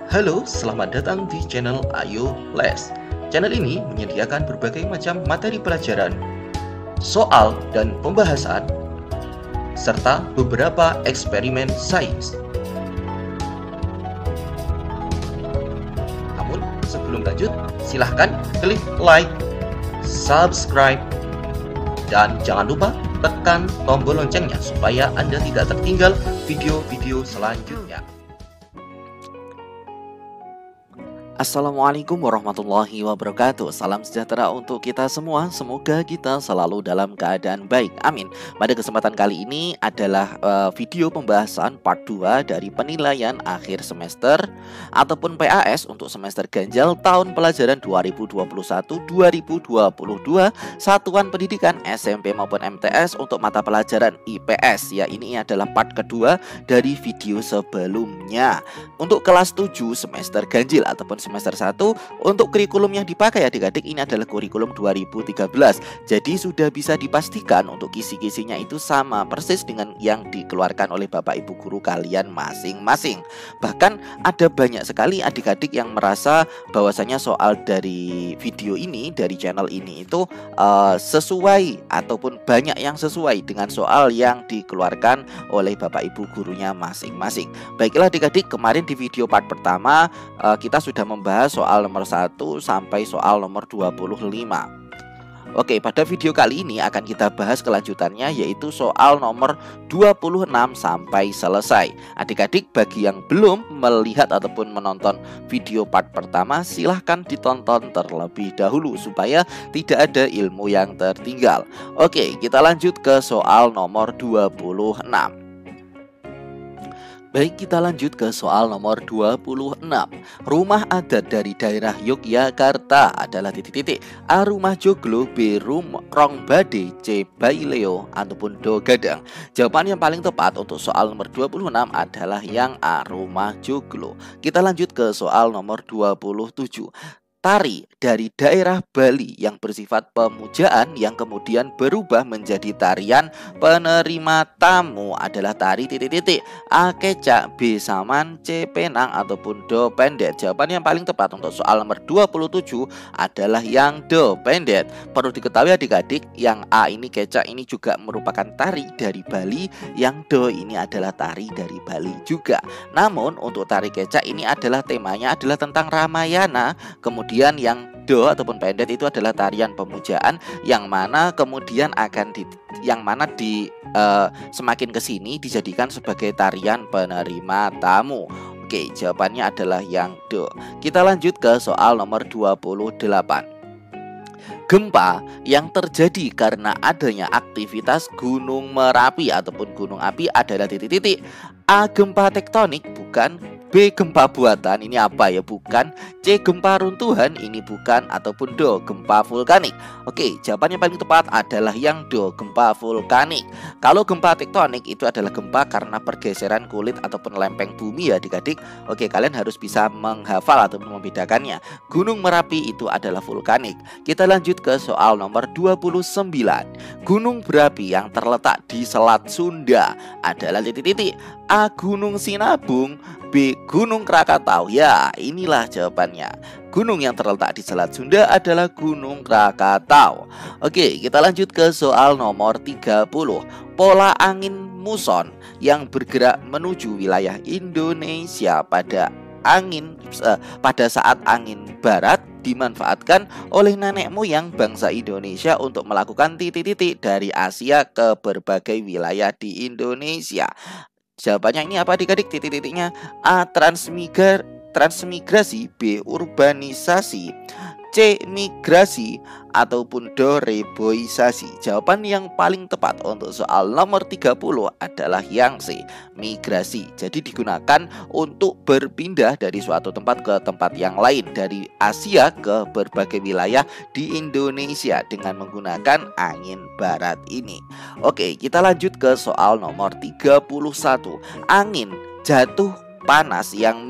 Halo, selamat datang di channel Ayo Les. Channel ini menyediakan berbagai macam materi pelajaran, soal dan pembahasan, serta beberapa eksperimen sains. Namun, sebelum lanjut, silahkan klik like, subscribe, dan jangan lupa tekan tombol loncengnya supaya Anda tidak tertinggal video-video selanjutnya. Assalamualaikum warahmatullahi wabarakatuh. Salam sejahtera untuk kita semua. Semoga kita selalu dalam keadaan baik, amin. Pada kesempatan kali ini adalah video pembahasan part 2 dari penilaian akhir semester ataupun PAS untuk semester ganjil tahun pelajaran 2021-2022 Satuan Pendidikan SMP maupun MTS untuk mata pelajaran IPS. Ya, ini adalah part kedua dari video sebelumnya. Untuk kelas 7 semester ganjil ataupun semester 1, untuk kurikulum yang dipakai adik-adik ini adalah kurikulum 2013. Jadi sudah bisa dipastikan untuk kisi-kisinya itu sama persis dengan yang dikeluarkan oleh Bapak Ibu guru kalian masing-masing. Bahkan ada banyak sekali adik-adik yang merasa bahwasanya soal dari video ini, dari channel ini itu sesuai ataupun banyak yang sesuai dengan soal yang dikeluarkan oleh Bapak Ibu gurunya masing-masing. Baiklah adik-adik, kemarin di video part pertama kita sudah membahas soal nomor 1 sampai soal nomor 25. Oke, pada video kali ini akan kita bahas kelanjutannya, yaitu soal nomor 26 sampai selesai. Adik-adik, bagi yang belum melihat ataupun menonton video part pertama, silahkan ditonton terlebih dahulu supaya tidak ada ilmu yang tertinggal. Oke, kita lanjut ke soal nomor 26. Baik, kita lanjut ke soal nomor 26. Rumah adat dari daerah Yogyakarta adalah titik-titik. A. Rumah Joglo, B. Rong Bade, C. Baileo, ataupun Do Gadang. Jawaban yang paling tepat untuk soal nomor 26 adalah yang A. Rumah Joglo. Kita lanjut ke soal nomor 27. Tari dari daerah Bali yang bersifat pemujaan yang kemudian berubah menjadi tarian penerima tamu adalah tari titik-titik. A. Kecak, B. Saman, C. Penang, ataupun Do Pendet. Jawaban yang paling tepat untuk soal nomor 27 adalah yang Do Pendet. Perlu diketahui adik-adik, yang A ini Kecak ini juga merupakan tari dari Bali, yang Do ini adalah tari dari Bali juga. Namun untuk tari Kecak ini adalah temanya adalah tentang Ramayana. Kemudian yang Do ataupun Pendet itu adalah tarian pemujaan yang mana kemudian akan semakin kesini dijadikan sebagai tarian penerima tamu. Oke, jawabannya adalah yang Do. Kita lanjut ke soal nomor 28. Gempa yang terjadi karena adanya aktivitas gunung Merapi ataupun gunung api adalah titik-titik. A. Gempa tektonik, bukan. B. Gempa buatan, ini apa ya? Bukan. C. Gempa runtuhan, ini bukan. Ataupun Do. Gempa vulkanik. Oke, jawaban yang paling tepat adalah yang Do. Gempa vulkanik. Kalau gempa tektonik itu adalah gempa karena pergeseran kulit ataupun lempeng bumi ya adik-adik. Oke, kalian harus bisa menghafal ataupun membedakannya. Gunung Merapi itu adalah vulkanik. Kita lanjut ke soal nomor 29. Gunung berapi yang terletak di Selat Sunda adalah titik-titik. A. Gunung Sinabung, B. Gunung Krakatau. Ya, inilah jawabannya. Gunung yang terletak di Selat Sunda adalah Gunung Krakatau. Oke, kita lanjut ke soal nomor 30. Pola angin muson yang bergerak menuju wilayah Indonesia pada saat angin barat dimanfaatkan oleh nenek moyang bangsa Indonesia untuk melakukan titik-titik dari Asia ke berbagai wilayah di Indonesia. Jawabannya ini apa adik-adik? Titik-titiknya A. Transmigrasi, B. Urbanisasi, C. Migrasi, ataupun Do. Reboisasi. Jawaban yang paling tepat untuk soal nomor 30 adalah yang C. Migrasi. Jadi digunakan untuk berpindah dari suatu tempat ke tempat yang lain, dari Asia ke berbagai wilayah di Indonesia dengan menggunakan angin barat ini. Oke, kita lanjut ke soal nomor 31. Angin jatuh panas yang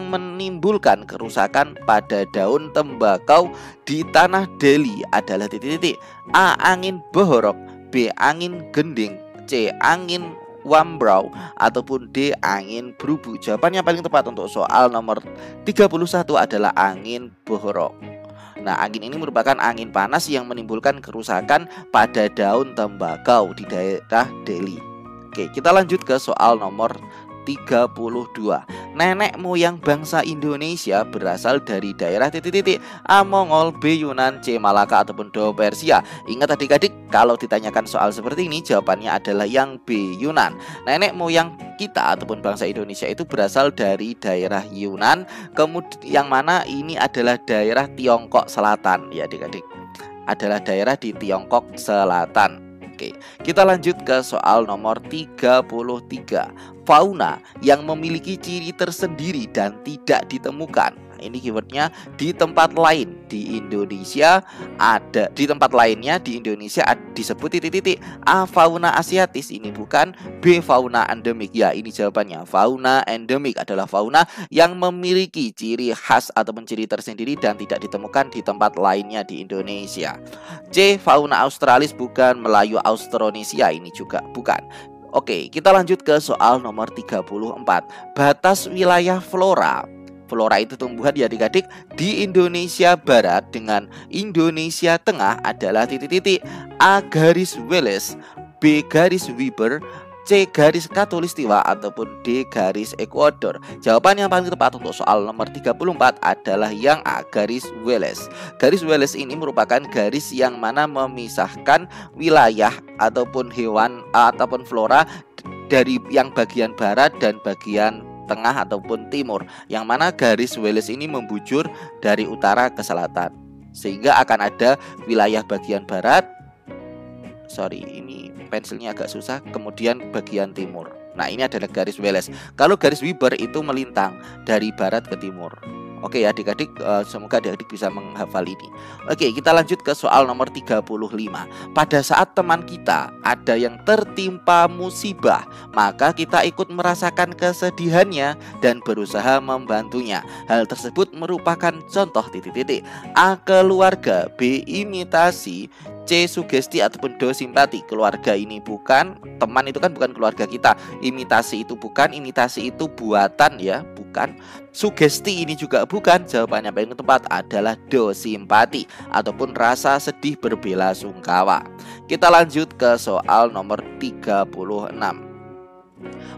menimbulkan kerusakan pada daun tembakau di tanah Delhi adalah titik-titik. A. Angin bohorok, B. Angin gending, C. Angin wambrau, ataupun D. angin brubu. Jawaban yang paling tepat untuk soal nomor 31 adalah angin bohrok. Nah, angin ini merupakan angin panas yang menimbulkan kerusakan pada daun tembakau di daerah Delhi. Oke, kita lanjut ke soal nomor 32. Nenek moyang bangsa Indonesia berasal dari daerah titik-titik A. Mongol, B. Yunan, C. Malaka, ataupun D. Persia. Ingat adik-adik, kalau ditanyakan soal seperti ini jawabannya adalah yang B. Yunan. Nenek moyang kita ataupun bangsa Indonesia itu berasal dari daerah Yunan, kemudian yang mana ini adalah daerah Tiongkok Selatan ya adik-adik. Adalah daerah di Tiongkok Selatan. Oke, kita lanjut ke soal nomor 33. Fauna yang memiliki ciri tersendiri dan tidak ditemukan. Ini keywordnya di tempat lain di Indonesia ada, di tempat lainnya di Indonesia disebut titik-titik. A. Fauna asiatis, ini bukan. B. Fauna endemik, ya ini jawabannya. Fauna endemik adalah fauna yang memiliki ciri khas ataupun ciri tersendiri dan tidak ditemukan di tempat lainnya di Indonesia. C. Fauna australis, bukan. Melayu Austronesia, ini juga bukan. Oke, kita lanjut ke soal nomor 34. Batas wilayah flora. Flora itu tumbuhan ya adik-adik di Indonesia Barat dengan Indonesia Tengah adalah titik-titik. A. garis Wallace, B. garis Weber, C. garis Katulistiwa, ataupun D. garis Ekuador. Jawaban yang paling tepat untuk soal nomor 34 adalah yang A. garis Wallace. Garis Wallace ini merupakan garis yang mana memisahkan wilayah ataupun hewan ataupun flora dari yang bagian barat dan bagian tengah ataupun timur, yang mana garis Wallace ini membujur dari utara ke selatan, sehingga akan ada wilayah bagian barat. Ini pensilnya agak susah. Kemudian bagian timur. Nah, ini adalah garis Wallace. Kalau garis Weber itu melintang dari barat ke timur. Oke ya adik-adik, semoga adik-adik bisa menghafal ini. Oke, kita lanjut ke soal nomor 35. Pada saat teman kita ada yang tertimpa musibah, maka kita ikut merasakan kesedihannya dan berusaha membantunya. Hal tersebut merupakan contoh titik-titik. A. keluarga, B. imitasi, C. sugesti, ataupun D. simpati. Keluarga ini bukan, teman itu kan bukan keluarga kita. Imitasi itu bukan, imitasi itu buatan ya, bukan. Sugesti ini juga bukan. Jawabannya paling tepat adalah D. simpati, ataupun rasa sedih berbela-sungkawa. Kita lanjut ke soal nomor 36.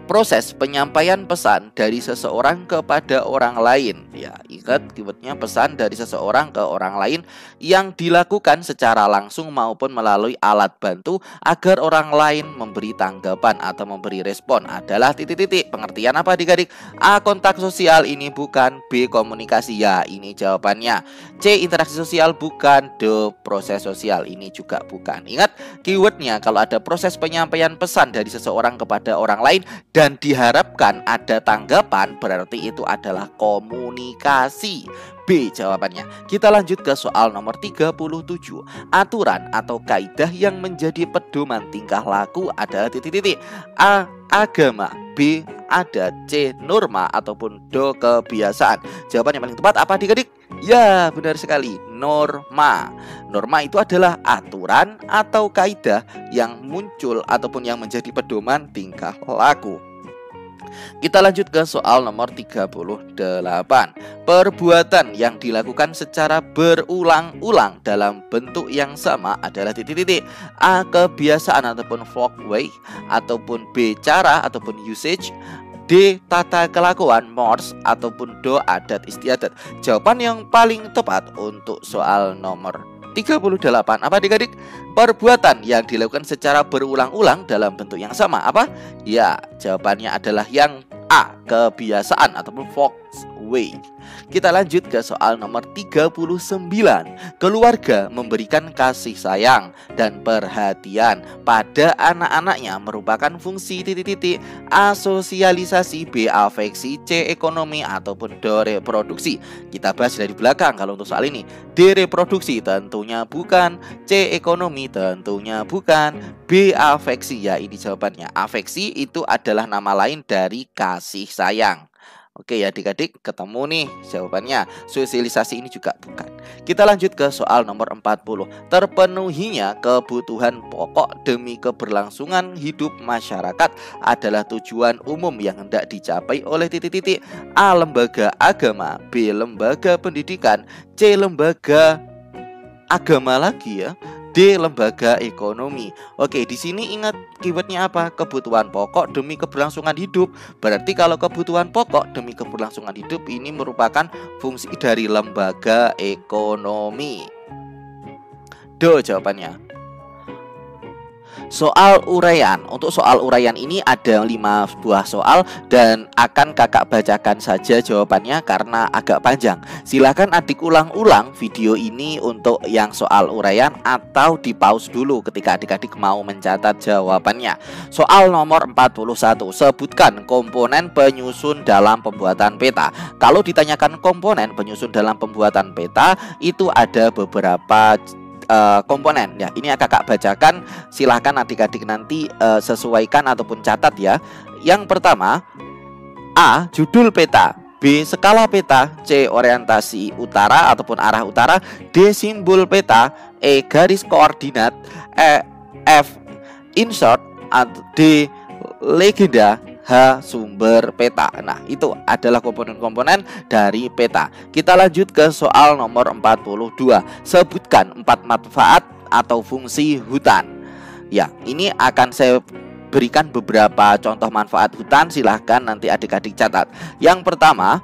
Proses penyampaian pesan dari seseorang kepada orang lain. Ya, ingat keywordnya pesan dari seseorang ke orang lain yang dilakukan secara langsung maupun melalui alat bantu agar orang lain memberi tanggapan atau memberi respon adalah titik-titik. Pengertian apa adik-adik? A. kontak sosial, ini bukan. B. komunikasi, ya ini jawabannya. C. interaksi sosial, bukan. D. proses sosial, ini juga bukan. Ingat keywordnya, kalau ada proses penyampaian pesan dari seseorang kepada orang lain dan diharapkan ada tanggapan, berarti itu adalah komunikasi. B jawabannya. Kita lanjut ke soal nomor 37. Aturan atau kaidah yang menjadi pedoman tingkah laku adalah titik-titik. A. agama, B. adat, C. norma, ataupun D. kebiasaan. Jawaban yang paling tepat apa adik-adik? Ya, benar sekali, norma. Norma itu adalah aturan atau kaidah yang muncul ataupun yang menjadi pedoman tingkah laku. Kita lanjut ke soal nomor 38. Perbuatan yang dilakukan secara berulang-ulang dalam bentuk yang sama adalah titik-titik. A. kebiasaan ataupun folkway, ataupun B. cara ataupun usage, D. tata kelakuan mores, ataupun D. adat istiadat. Jawaban yang paling tepat untuk soal nomor 38 apa adik-adik? Perbuatan yang dilakukan secara berulang-ulang dalam bentuk yang sama apa? Ya, jawabannya adalah yang A. kebiasaan ataupun folkway. Kita lanjut ke soal nomor 39. Keluarga memberikan kasih sayang dan perhatian pada anak-anaknya merupakan fungsi titik-titik. A. sosialisasi, B. afeksi, C. ekonomi, ataupun D. reproduksi. Kita bahas dari belakang kalau untuk soal ini. D. reproduksi tentunya bukan, C. ekonomi tentunya bukan, B. afeksi, ya ini jawabannya. Afeksi itu adalah nama lain dari kasih sayang. Oke ya adik-adik, ketemu nih jawabannya. Sosialisasi ini juga bukan. Kita lanjut ke soal nomor 40. Terpenuhinya kebutuhan pokok demi keberlangsungan hidup masyarakat adalah tujuan umum yang hendak dicapai oleh titik-titik. A. Lembaga agama, B. Lembaga pendidikan, C. Lembaga agama lagi ya, D. Lembaga ekonomi. Oke, di sini ingat keywordnya apa? Kebutuhan pokok demi keberlangsungan hidup. Berarti kalau kebutuhan pokok demi keberlangsungan hidup ini merupakan fungsi dari lembaga ekonomi. Do jawabannya. Soal uraian. Untuk soal uraian ini ada 5 buah soal dan akan kakak bacakan saja jawabannya karena agak panjang. Silahkan adik ulang-ulang video ini untuk yang soal uraian atau di pause dulu ketika adik-adik mau mencatat jawabannya. Soal nomor 41. Sebutkan komponen penyusun dalam pembuatan peta. Kalau ditanyakan komponen penyusun dalam pembuatan peta, itu ada beberapa komponen ya. Ini kakak bacakan, silahkan adik-adik nanti sesuaikan ataupun catat ya. Yang pertama, A. Judul peta, B. Skala peta, C. Orientasi utara ataupun arah utara, D. Simbol peta, E. Garis koordinat, F. Insert, D. Legenda, H. Sumber peta. Nah, itu adalah komponen-komponen dari peta. Kita lanjut ke soal nomor 42. Sebutkan 4 manfaat atau fungsi hutan. Ya, ini akan saya berikan beberapa contoh manfaat hutan. Silahkan nanti adik-adik catat. Yang pertama,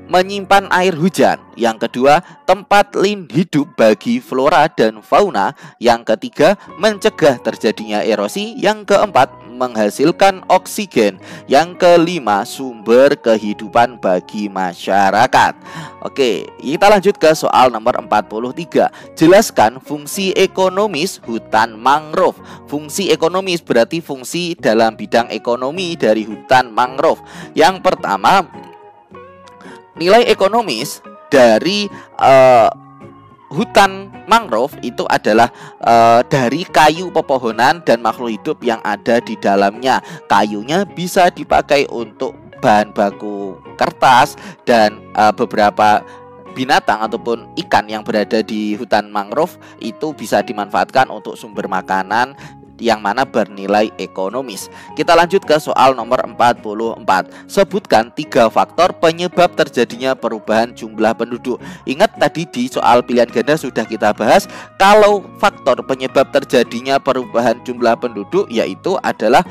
menyimpan air hujan. Yang kedua, tempat hidup bagi flora dan fauna. Yang ketiga, mencegah terjadinya erosi. Yang keempat, menghasilkan oksigen. Yang kelima, sumber kehidupan bagi masyarakat. Oke, kita lanjut ke soal nomor 43. Jelaskan fungsi ekonomis hutan mangrove. Fungsi ekonomis berarti fungsi dalam bidang ekonomi dari hutan mangrove. Yang pertama, nilai ekonomis dari hutan mangrove itu adalah dari kayu pepohonan dan makhluk hidup yang ada di dalamnya. Kayunya bisa dipakai untuk bahan baku kertas dan beberapa binatang ataupun ikan yang berada di hutan mangrove itu bisa dimanfaatkan untuk sumber makanan yang mana bernilai ekonomis. Kita lanjut ke soal nomor 44. Sebutkan 3 faktor penyebab terjadinya perubahan jumlah penduduk. Ingat tadi di soal pilihan ganda sudah kita bahas, kalau faktor penyebab terjadinya perubahan jumlah penduduk yaitu adalah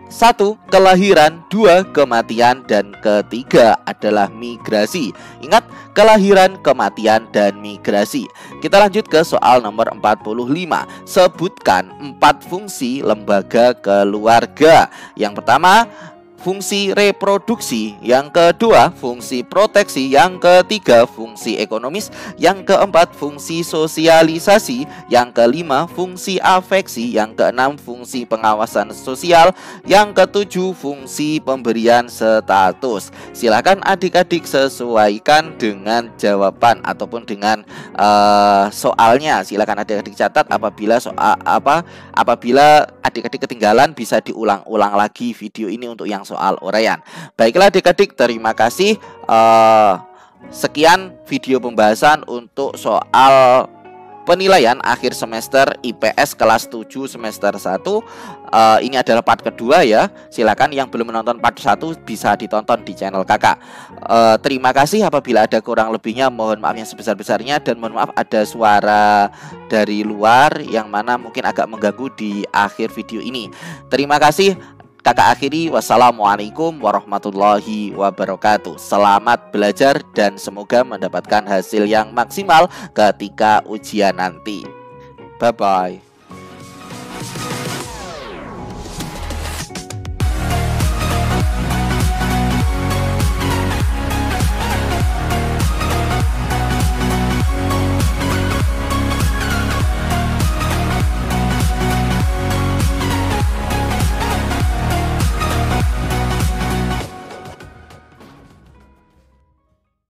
1. Kelahiran, 2. Kematian, dan ketiga adalah migrasi. Ingat, kelahiran, kematian, dan migrasi. Kita lanjut ke soal nomor 45. Sebutkan 4 fungsi lembaga keluarga. Yang pertama, fungsi reproduksi. Yang kedua, fungsi proteksi. Yang ketiga, fungsi ekonomis. Yang keempat, fungsi sosialisasi. Yang kelima, fungsi afeksi. Yang keenam, fungsi pengawasan sosial. Yang ketujuh, fungsi pemberian status. Silakan adik-adik sesuaikan dengan jawaban ataupun dengan soalnya. Silakan adik-adik catat apabila apabila adik-adik ketinggalan bisa diulang-ulang lagi video ini untuk yang soal uraian. Baiklah adik-adik, terima kasih. Sekian video pembahasan untuk soal penilaian akhir semester IPS kelas 7 semester 1. Ini adalah part kedua ya. Silakan yang belum menonton part 1 bisa ditonton di channel kakak. Terima kasih. Apabila ada kurang lebihnya mohon maaf yang sebesar-besarnya, dan mohon maaf ada suara dari luar yang mana mungkin agak mengganggu di akhir video ini. Terima kasih. Kakak akhiri, wassalamualaikum warahmatullahi wabarakatuh. Selamat belajar dan semoga mendapatkan hasil yang maksimal ketika ujian nanti. Bye-bye.